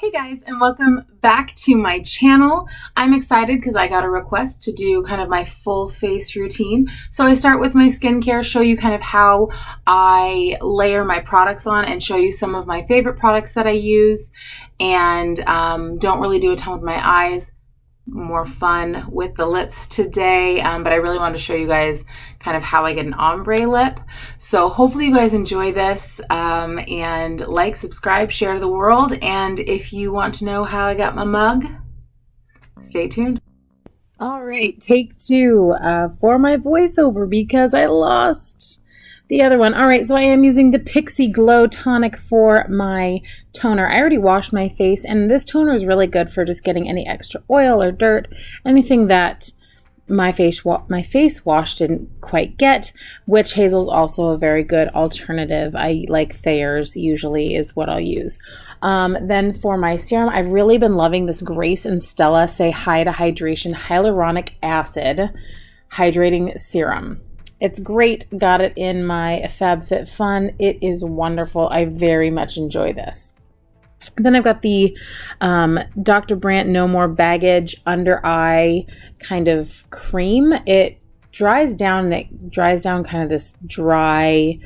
Hey guys, and welcome back to my channel. I'm excited because I got a request to do kind of my full face routine. So I start with my skincare, show you kind of how I layer my products on and show you some of my favorite products that I use, and don't really do a ton with my eyes. More fun with the lips today, but I really wanted to show you guys kind of how I get an ombre lip. So hopefully you guys enjoy this, and like, subscribe, share to the world, and if you want to know how I got my mug, stay tuned. All right, take two for my voiceover because I lost the other one. All right, so I am using the Pixi Glow Tonic for my toner. I already washed my face, and this toner is really good for just getting any extra oil or dirt, anything that my face wash didn't quite get. Witch Hazel is also a very good alternative. I like Thayer's usually is what I'll use. Then for my serum, I've really been loving this Grace and Stella Say Hi to Hydration Hyaluronic Acid Hydrating Serum. It's great. Got it in my FabFitFun. It is wonderful. I very much enjoy this. Then I've got the Dr. Brandt No More Baggage Under Eye kind of cream. It dries down and it dries down kind of this dry,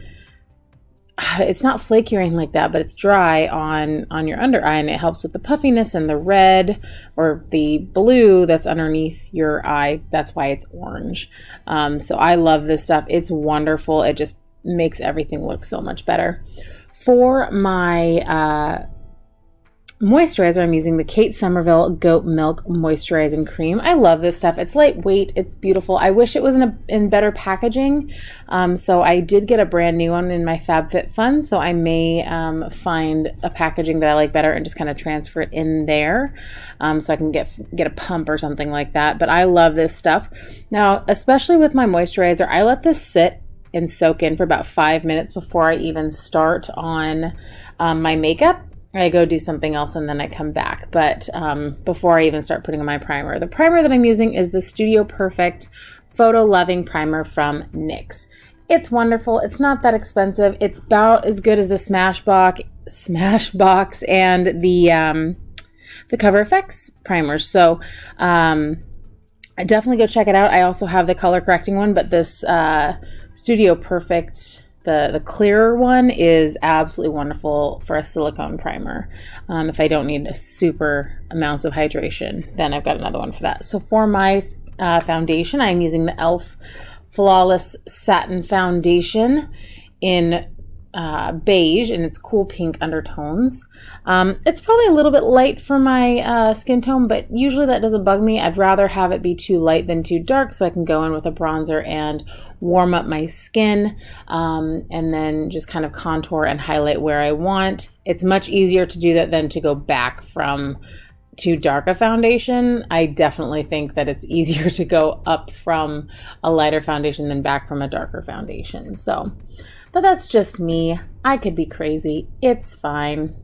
it's not flaky or anything like that, but it's dry on your under eye, and it helps with the puffiness and the red or the blue that's underneath your eye. That's why it's orange. So I love this stuff. It's wonderful. It just makes everything look so much better. For my moisturizer, I'm using the Kate Somerville Goat Milk Moisturizing Cream. I love this stuff. It's lightweight. It's beautiful. I wish it was in better packaging. So I did get a brand new one in my FabFitFun. So I may find a packaging that I like better and just kind of transfer it in there, so I can get a pump or something like that. But I love this stuff. Now, especially with my moisturizer, I let this sit and soak in for about 5 minutes before I even start on my makeup. I go do something else and then I come back. But before I even start putting on my primer, the primer that I'm using is the Studio Perfect Photo Loving Primer from NYX. It's wonderful. It's not that expensive. It's about as good as the Smashbox and the Cover FX primers. So definitely go check it out. I also have the color correcting one, but this Studio Perfect, the clearer one, is absolutely wonderful for a silicone primer. If I don't need super amounts of hydration, then I've got another one for that. So for my foundation, I'm using the e.l.f. Flawless Satin Foundation in beige, and it's cool pink undertones. It's probably a little bit light for my skin tone, but usually that doesn't bug me. I'd rather have it be too light than too dark, so I can go in with a bronzer and warm up my skin, and then just kind of contour and highlight where I want. It's much easier to do that than to go back from too dark a foundation. I definitely think that it's easier to go up from a lighter foundation than back from a darker foundation. So, but that's just me. I could be crazy. It's fine.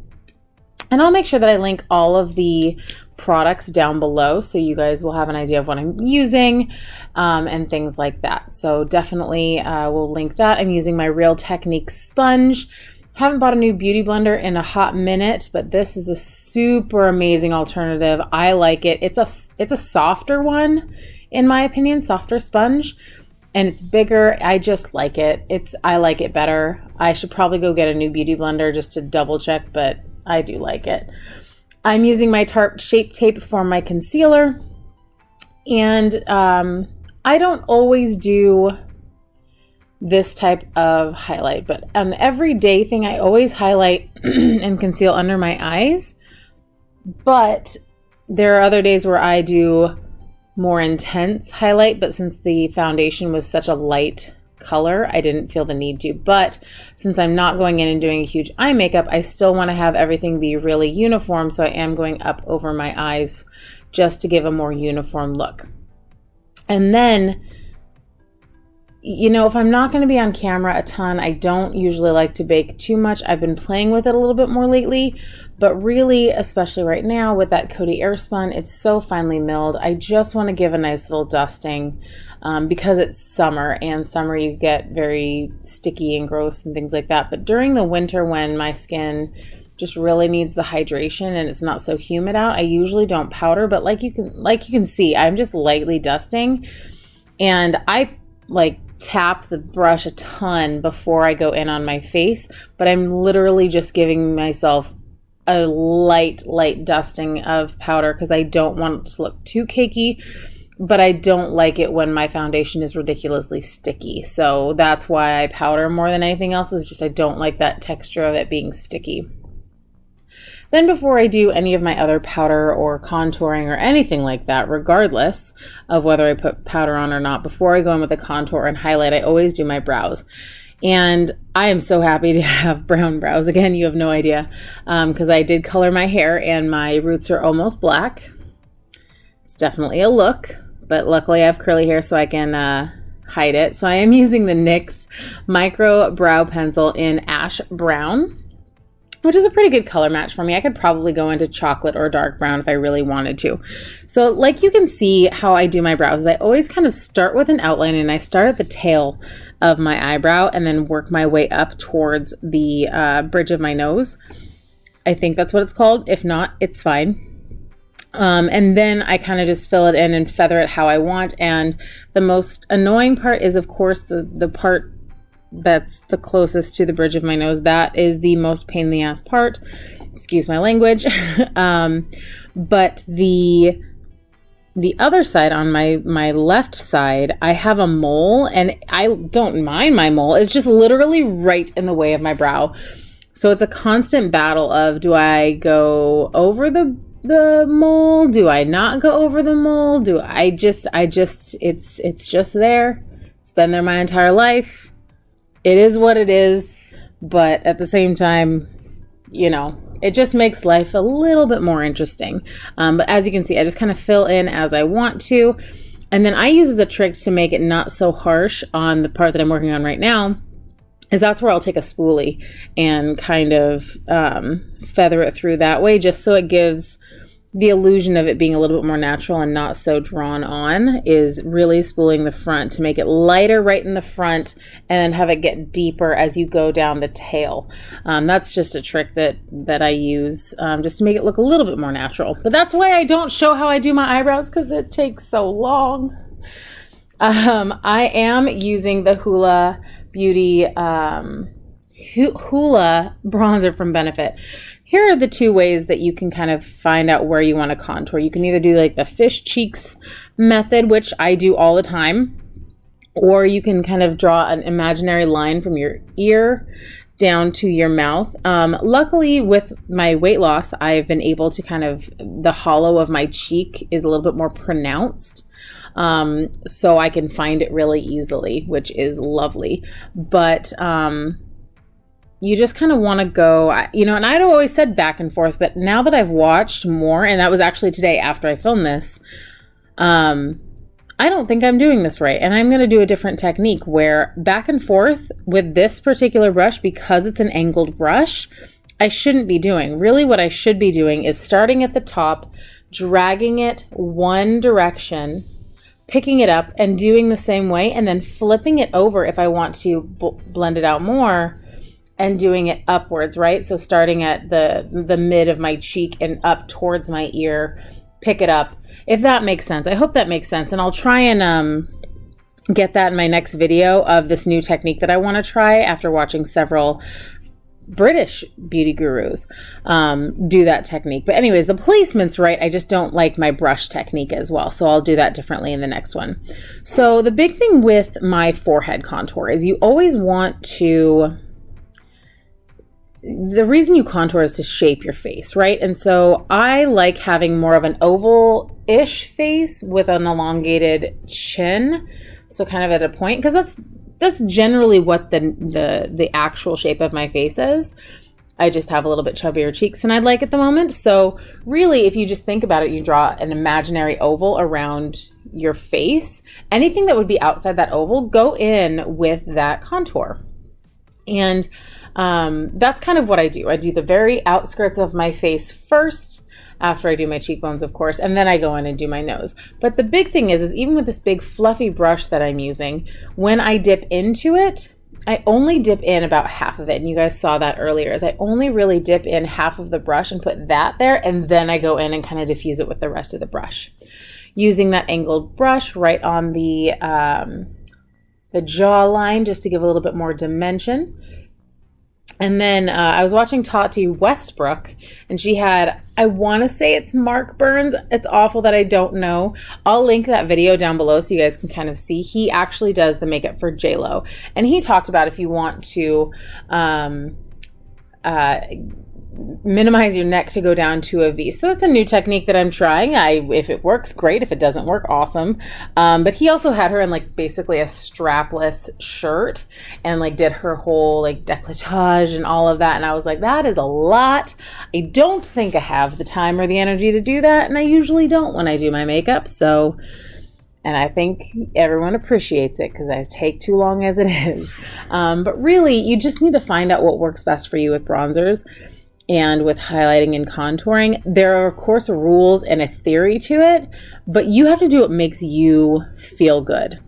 And I'll make sure that I link all of the products down below so you guys will have an idea of what I'm using, and things like that. So definitely we'll link that. I'm using my Real Techniques sponge. Haven't bought a new beauty blender in a hot minute, but this is a super amazing alternative. I like it. It's a softer one, in my opinion, softer sponge. And it's bigger. I just like it. I like it better. I should probably go get a new beauty blender just to double check, but I do like it. I'm using my Tarte Shape Tape for my concealer. And I don't always do this type of highlight, but an everyday thing, I always highlight and conceal under my eyes. But there are other days where I do more intense highlight, but since the foundation was such a light color, I didn't feel the need to. But since I'm not going in and doing a huge eye makeup, I still want to have everything be really uniform, so I am going up over my eyes just to give a more uniform look. And then, you know, if I'm not going to be on camera a ton, I don't usually like to bake too much. I've been playing with it a little bit more lately, but really, especially right now with that Coty Airspun, it's so finely milled. I just want to give a nice little dusting, because it's summer, and summer you get very sticky and gross and things like that. But during the winter, when my skin just really needs the hydration and it's not so humid out, I usually don't powder, but like you can see, I'm just lightly dusting, and I like tap the brush a ton before I go in on my face, but I'm literally just giving myself a light dusting of powder because I don't want it to look too cakey, but I don't like it when my foundation is ridiculously sticky. So that's why I powder more than anything else, is just I don't like that texture of it being sticky. Then before I do any of my other powder or contouring or anything like that, regardless of whether I put powder on or not, before I go in with a contour and highlight, I always do my brows. And I am so happy to have brown brows. Again, you have no idea, because I did color my hair and my roots are almost black. It's definitely a look, but luckily I have curly hair so I can hide it. So I am using the NYX Micro Brow Pencil in Ash Brown, which is a pretty good color match for me. I could probably go into chocolate or dark brown if I really wanted to. So like you can see how I do my brows, I always kind of start with an outline, and I start at the tail of my eyebrow and then work my way up towards the bridge of my nose. I think that's what it's called. If not, it's fine. And then I kind of just fill it in and feather it how I want. And the most annoying part is, of course, the part that's the closest to the bridge of my nose. That is the most pain in the ass part. Excuse my language. But the other side, on my left side, I have a mole, and I don't mind my mole. It's just literally right in the way of my brow. So it's a constant battle of, do I go over the mole? Do I not go over the mole? It's just there. It's been there my entire life. It is what it is, but at the same time, you know, it just makes life a little bit more interesting. But as you can see, I just kind of fill in as I want to. And then I use as a trick to make it not so harsh on the part that I'm working on right now, is that's where I'll take a spoolie and kind of feather it through that way, just so it gives the illusion of it being a little bit more natural and not so drawn on. Is really spooling the front to make it lighter right in the front and have it get deeper as you go down the tail. That's just a trick that I use just to make it look a little bit more natural. But that's why I don't show how I do my eyebrows, because it takes so long. I am using the Hoola Beauty Hoola bronzer from Benefit. Here are the two ways that you can kind of find out where you want to contour. You can either do like the fish cheeks method, which I do all the time, or you can kind of draw an imaginary line from your ear down to your mouth. Luckily, with my weight loss, I've been able to kind of, the hollow of my cheek is a little bit more pronounced. So I can find it really easily, which is lovely. But you just kind of want to go, you know, and I'd always said back and forth, but now that I've watched more, and that was actually today after I filmed this, I don't think I'm doing this right. And I'm going to do a different technique where back and forth with this particular brush, because it's an angled brush, I shouldn't be doing. Really what I should be doing is starting at the top, dragging it one direction, picking it up and doing the same way, and then flipping it over if I want to blend it out more, and doing it upwards, right? So starting at the mid of my cheek and up towards my ear, pick it up. If that makes sense. I hope that makes sense. And I'll try and get that in my next video of this new technique that I want to try after watching several British beauty gurus do that technique. But anyways, the placement's right. I just don't like my brush technique as well. So I'll do that differently in the next one. So the big thing with my forehead contour is you always want to, the reason you contour is to shape your face, right? And so I like having more of an oval-ish face with an elongated chin. So kind of at a point, because that's generally what the actual shape of my face is. I just have a little bit chubbier cheeks than I'd like at the moment. So really, if you just think about it, you draw an imaginary oval around your face. Anything that would be outside that oval, go in with that contour. And that's kind of what I do. I do the very outskirts of my face first, after I do my cheekbones, of course, and then I go in and do my nose. But the big thing is even with this big fluffy brush that I'm using, when I dip into it, I only dip in about half of it, and you guys saw that earlier, is I only really dip in half of the brush and put that there, and then I go in and kind of diffuse it with the rest of the brush. Using that angled brush right on the jawline just to give a little bit more dimension. And then I was watching Tati Westbrook, and she had, I want to say it's Mark Burns. It's awful that I don't know. I'll link that video down below so you guys can kind of see. He actually does the makeup for JLo. And he talked about if you want to minimize your neck to go down to a V. So that's a new technique that I'm trying. If it works, great. If it doesn't work, awesome. But he also had her in like basically a strapless shirt and like did her whole like décolletage and all of that. And I was like, that is a lot. I don't think I have the time or the energy to do that. And I usually don't when I do my makeup. So, and I think everyone appreciates it because I take too long as it is. But really, you just need to find out what works best for you with bronzers. And with highlighting and contouring, there are of course rules and a theory to it, but you have to do what makes you feel good,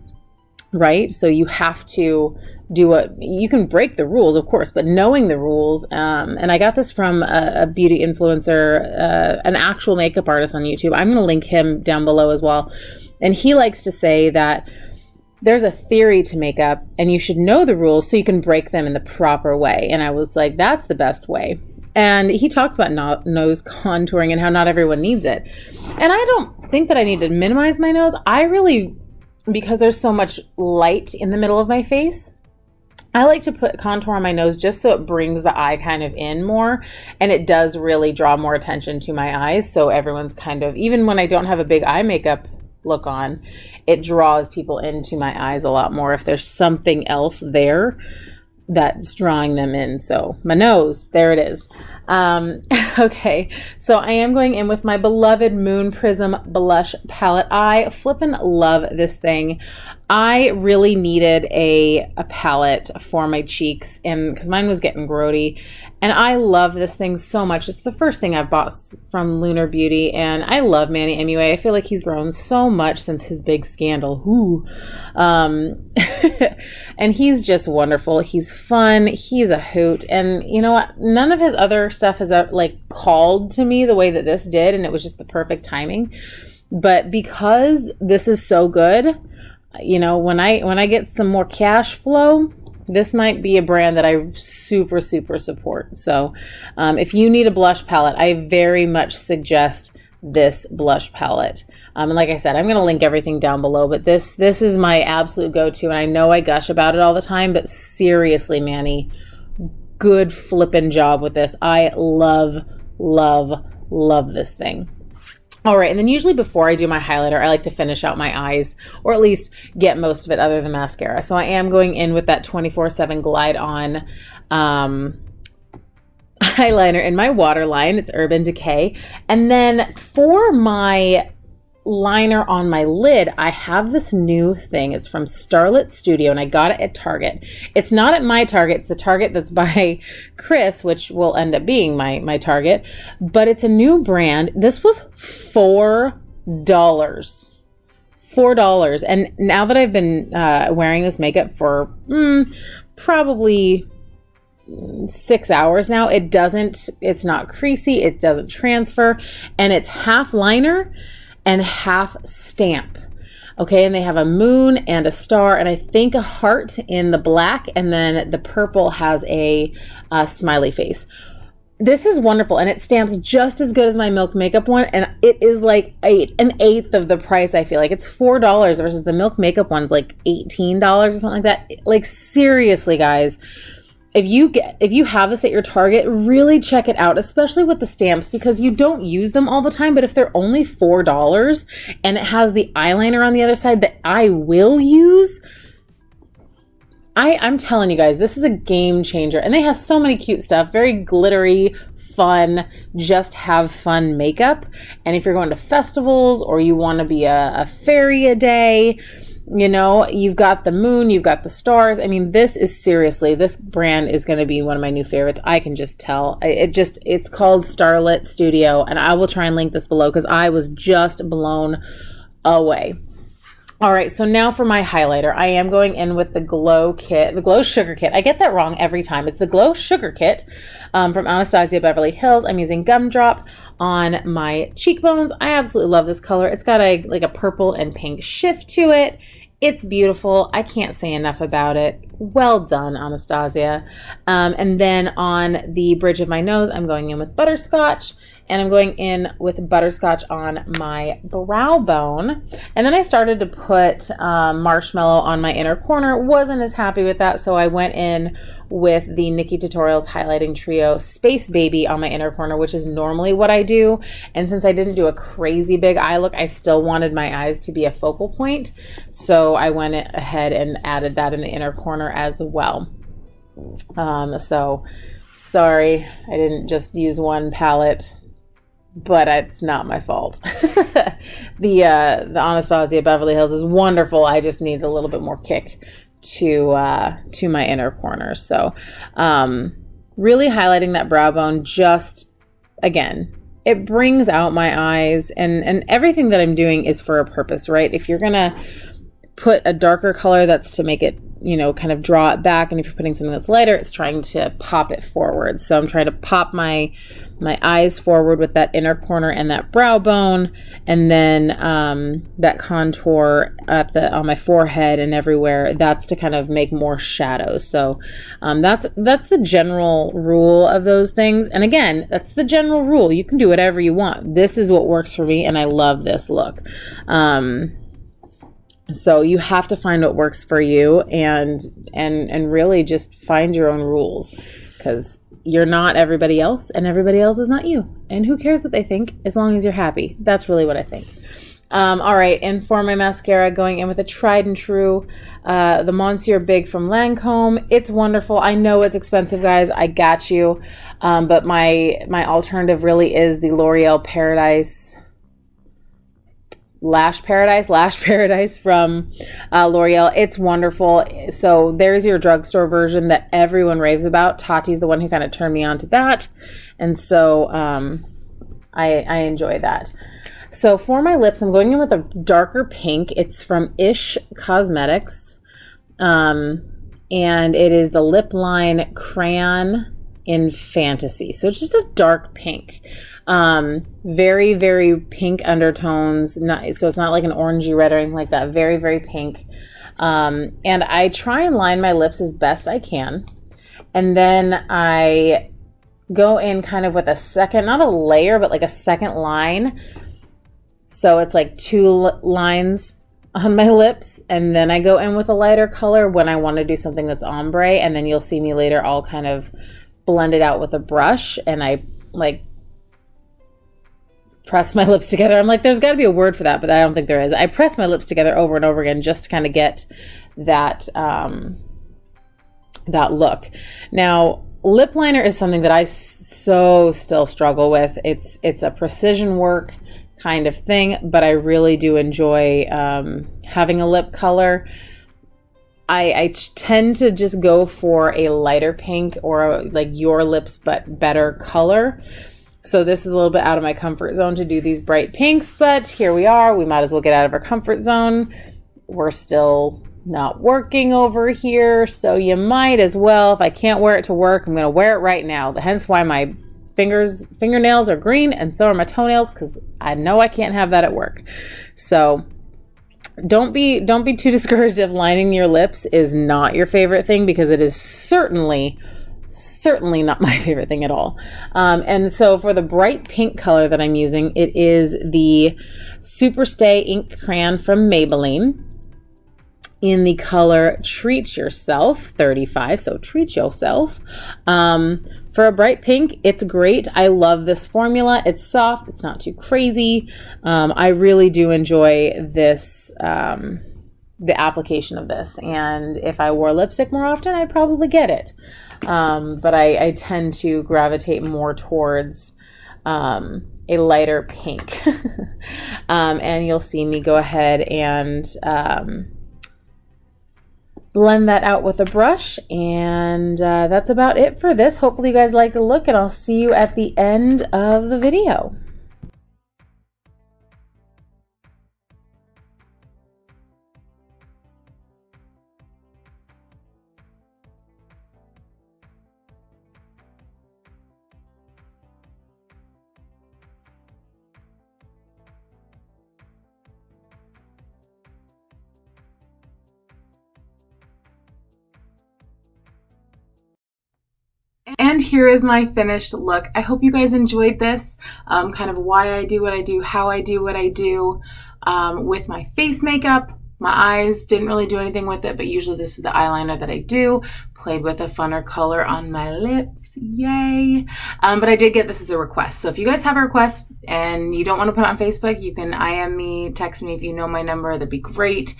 right? So you have to do what, you can break the rules of course, but knowing the rules, and I got this from a beauty influencer, an actual makeup artist on YouTube. I'm going to link him down below as well. And he likes to say that there's a theory to makeup and you should know the rules so you can break them in the proper way. And I was like, that's the best way. And he talks about nose contouring and how not everyone needs it. And I don't think that I need to minimize my nose. I really, because there's so much light in the middle of my face, I like to put contour on my nose just so it brings the eye kind of in more. And it does really draw more attention to my eyes. So everyone's kind of, even when I don't have a big eye makeup look on, it draws people into my eyes a lot more if there's something else there that's drawing them in. So my nose, there it is. Okay, so I am going in with my beloved Moon Prism blush palette. I flippin' love this thing. I really needed a palette for my cheeks, and because mine was getting grody, and I love this thing so much. It's the first thing I've bought from Lunar Beauty, and I love Manny MUA. I feel like he's grown so much since his big scandal. Ooh. And he's just wonderful. He's fun. He's a hoot. And you know what? None of his other stuff has like called to me the way that this did, and it was just the perfect timing. But because this is so good, you know, when I get some more cash flow, this might be a brand that I super support. So if you need a blush palette, I very much suggest this blush palette. And like I said, I'm going to link everything down below, but this is my absolute go-to, and I know I gush about it all the time, but seriously, Manny, good flippin' job with this. I love this thing. All right, and then usually before I do my highlighter, I like to finish out my eyes, or at least get most of it other than mascara. So I am going in with that 24/7 Glide On eyeliner in my waterline. It's Urban Decay. And then for my liner on my lid, I have this new thing. It's from Starlit Studio, and I got it at Target. It's not at my Target. It's the Target that's by Chris, which will end up being my Target. But it's a new brand. This was $4. $4. And now that I've been wearing this makeup for probably 6 hours now, it's not creasy, it doesn't transfer, and it's half liner and half stamp. Okay, and they have a moon and a star, and I think a heart in the black, and then the purple has a smiley face. This is wonderful, and it stamps just as good as my Milk Makeup one, and it is like an eighth of the price. I feel like it's $4 versus the Milk Makeup one's like $18 or something like that. Like seriously, guys. If you have this at your Target, really check it out, especially with the stamps, because you don't use them all the time. But if they're only $4 and it has the eyeliner on the other side that I will use, I'm telling you guys, this is a game changer. And they have so many cute stuff, very glittery, fun, just have fun makeup. And if you're going to festivals or you want to be a fairy a day, you know, you've got the moon, you've got the stars. I mean, this brand is going to be one of my new favorites. I can just tell. It's called Starlit Studio, and I will try and link this below because I was just blown away. All right, so now for my highlighter, I am going in with the Glow Kit, the Glow Sugar Kit. I get that wrong every time. It's the Glow Sugar Kit from Anastasia Beverly Hills. I'm using Gumdrop on my cheekbones. I absolutely love this color. It's got like a purple and pink shift to it. It's beautiful. I can't say enough about it. Well done, Anastasia. And then on the bridge of my nose, I'm going in with Butterscotch, and I'm going in with Butterscotch on my brow bone. And then I started to put Marshmallow on my inner corner. Wasn't as happy with that, so I went in with the Nikkie Tutorials Highlighting Trio Space Baby on my inner corner, which is normally what I do. And since I didn't do a crazy big eye look, I still wanted my eyes to be a focal point. So I went ahead and added that in the inner corner as well. So sorry, I didn't just use one palette, but it's not my fault. The Anastasia Beverly Hills is wonderful. I just need a little bit more kick to my inner corner. So really highlighting that brow bone, just again, it brings out my eyes, and everything that I'm doing is for a purpose, right? If you're gonna put a darker color, that's to make it, you know, kind of draw it back, and if you're putting something that's lighter, it's trying to pop it forward. So I'm trying to pop my eyes forward with that inner corner and that brow bone, and then that contour on my forehead and everywhere, that's to kind of make more shadows. So that's the general rule of those things. And again, that's the general rule. You can do whatever you want. This is what works for me, and I love this look. So you have to find what works for you, and really just find your own rules, because you're not everybody else, and everybody else is not you. And who cares what they think, as long as you're happy. That's really what I think. All right, and for my mascara, going in with a tried and true, the Monsieur Big from Lancome. It's wonderful. I know it's expensive, guys. I got you. But my alternative really is the L'Oreal Lash Paradise from L'Oreal. It's wonderful. So there's your drugstore version that everyone raves about. Tati's the one who kind of turned me on to that. And so I enjoy that. So for my lips, I'm going in with a darker pink. It's from Ish Cosmetics. And it is the Lip Line Crayon in Fantasy. So it's just a dark pink. Very, very pink undertones. So it's not like an orangey red or anything like that. Very, very pink. And I try and line my lips as best I can. And then I go in kind of with a second, not a layer, but like a second line. So it's like two lines on my lips. And then I go in with a lighter color when I want to do something that's ombre. And then you'll see me later all kind of blend it out with a brush. And I like press my lips together. I'm like, there's got to be a word for that, but I don't think there is. I press my lips together over and over again just to kind of get that that look. Now, lip liner is something that I still struggle with. It's a precision work kind of thing, but I really do enjoy having a lip color. I tend to just go for a lighter pink or like your lips but better color. So this is a little bit out of my comfort zone to do these bright pinks, but here we are. We might as well get out of our comfort zone. We're still not working over here, so you might as well. If I can't wear it to work, I'm going to wear it right now. Hence why my fingernails are green, and so are my toenails, because I know I can't have that at work. So don't be too discouraged if lining your lips is not your favorite thing, because it is certainly not my favorite thing at all. And so for the bright pink color that I'm using, it is the Superstay Ink Crayon from Maybelline in the color Treat Yourself 35. So treat yourself. For a bright pink, it's great. I love this formula. It's soft. It's not too crazy. I really do enjoy this, the application of this. And if I wore lipstick more often, I'd probably get it. But I tend to gravitate more towards a lighter pink. And you'll see me go ahead and blend that out with a brush. And that's about it for this. Hopefully you guys like the look, and I'll see you at the end of the video. And here is my finished look. I hope you guys enjoyed this, kind of why I do what I do, how I do what I do with my face makeup. My eyes, didn't really do anything with it, but usually this is the eyeliner that I do. Played with a funner color on my lips, yay. But I did get this as a request. So if you guys have a request and you don't want to put it on Facebook, you can IM me, text me if you know my number, that'd be great.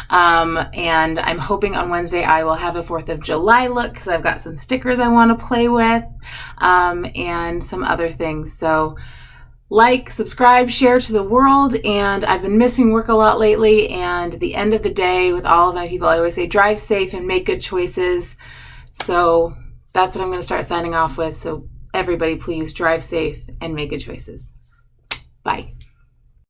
And I'm hoping on Wednesday I will have a 4th of July look because I've got some stickers I want to play with and some other things. So like, subscribe, share to the world, and I've been missing work a lot lately, and at the end of the day with all of my people, I always say drive safe and make good choices. So that's what I'm going to start signing off with. So everybody please drive safe and make good choices.